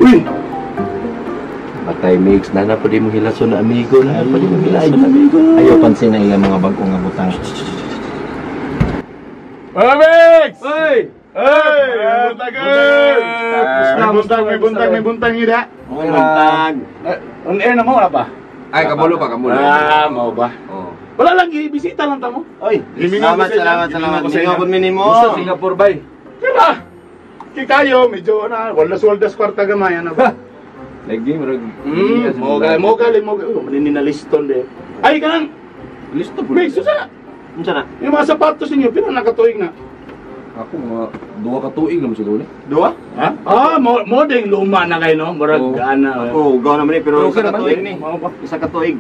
Uy! Patay mix na na pwede mo hilason na amigo na pwede mo hilason na amigo. Ayaw pansin na iya mga bagong nga butang. Mga mix! Hey! Hey! Buntag! May buntang ida. May buntag. On air na mo wala ba? Ay, kamulo pa, kamulo. Mau ba? Oh. Wala lang, bisita lang tamo. Oy, salamat. Mingaw ko minimo. Sa Singapore bay. Diba? Kikayo, medyo na, waldas kwarta gamay, ano ba? Lagi, marag. Mogal. Maninaliston de. Ay, kanang, Listo po. may susa. Unsa na? Yung mga sapatos ninyo, pinang nakatuig na. Ako mga 2 ka tuig naman siguro. Dua? Ha? Modeng luma na kayo, no? Murag, Oo. gaana. Oh, gaw naman ni pero Pero isa okay ka naman tuig eh. ni. Mao ba? Isa ka tuig.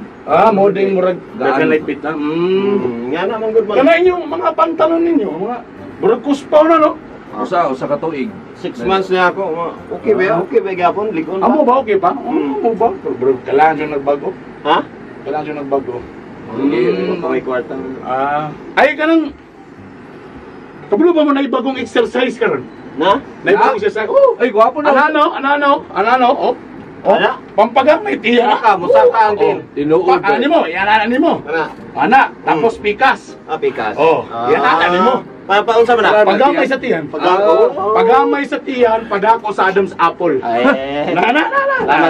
Modeng murag, Gaano? dagan lipit na. Nga na man good man. Kana inyong mga pantalon ninyo, mga, murag kuspaw na, no? Usa ka tuig. 6 months na ako. Okay ba? Okay ba gapon likon ba? Amo ba, okay pa? Amo ba? Pero kailangan siya nagbago. Ha? Kailangan siya nagbago. May kwarta. Ay, kanang, kabalo ba mo na ibagong exercise ka ron? Na? Na ibagong exercise? Oh, Ay, gwapo na. Anano? Oh. Ana? Pampagamay tiya. Ka musaka ang din. Tinuod. Ani mo, yan mo. Ana? Tapos pikas. Pikas. Oh, yan ani mo. Paunsa man na? Pagamay sa tiyan. Pagamay sa tiyan, padako sa Adam's apple. Ay.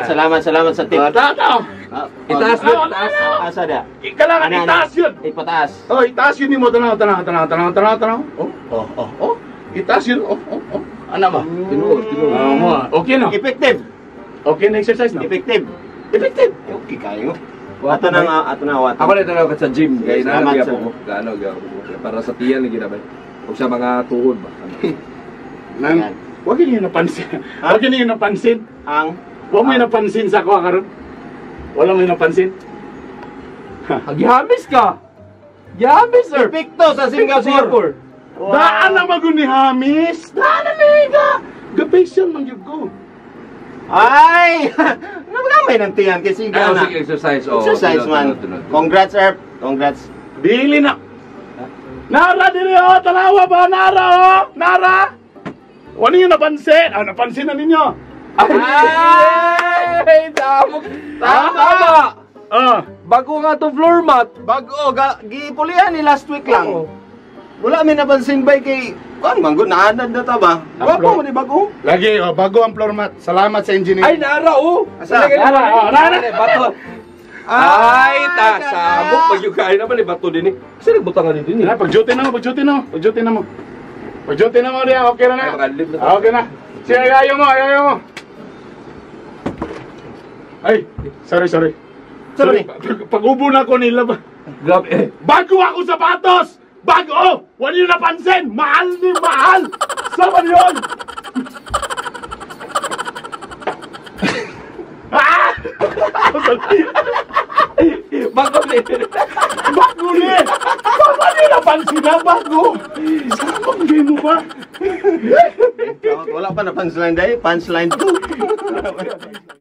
Salamat sa tip. Tata. Itaas yun, itaas. Asa da? Kailangan itaas yun. Ipataas. Oh, itaas yun mo. Tanaw. Oh. Itaas yun. Oh. Ano ba? Tinuod. Okay no? Effective. Okay na exercise no? Effective. Okay kayo. Wato Ato na awat. Ako na tanaw ka sa gym. Kaya Salamat, nalagyan sir. ko. Gaano para sa tiyan lagi na ba? O sa mga tuhod ba? Nang, huwag niyo napansin. Ha? Huwag niyo napansin. Ang Huwag mo napansin sa ako karon. Wala mo napansin. Gihamis ka. Gihamis, sir. Epekto sa Singapore. Wow. Daan na magun ni Hamis. Daan na mega. Gapacial man yung go. Ay! Nabagamay ng tiyan kasi Ay, na. sige, exercise. Oh, Exercise man. tunod. Congrats, Erp. Congrats. Dili na. Nara dili oh, tanawa ba Nara oh? Nara. Wala niyo napansin. Napansin na ninyo. Ay! Tama! Bago nga to floor mat. Bago, gipulihan ni last week lang. Oo. Wala may napansin ba kay kuan manggo naanad na ta ba? Wapo mo ni bago. Lagi bago ang floor mat. Salamat sa engineer. Ay, nara oh! Asa? Nara. Bato. Ay, sabok pag yung kain naman, bato din eh. Kasi nagbutangan din eh. Pag-duty na mo. Pag-duty na mo diyan, okay na na. Ay, makalib na. Okay na. Sige, ayaw mo. Ay, sorry. Sorry. Pag-ubo na ko nila ba? Grabe eh. Bago ako sapatos! Bago! Oh! Wala nyo napansin! Mahal! Saan yun? Bago din. Bago ulit! Saan nyo napansin na bago? Saan mo ba? Wala pa na punchline dahil, punchline 2.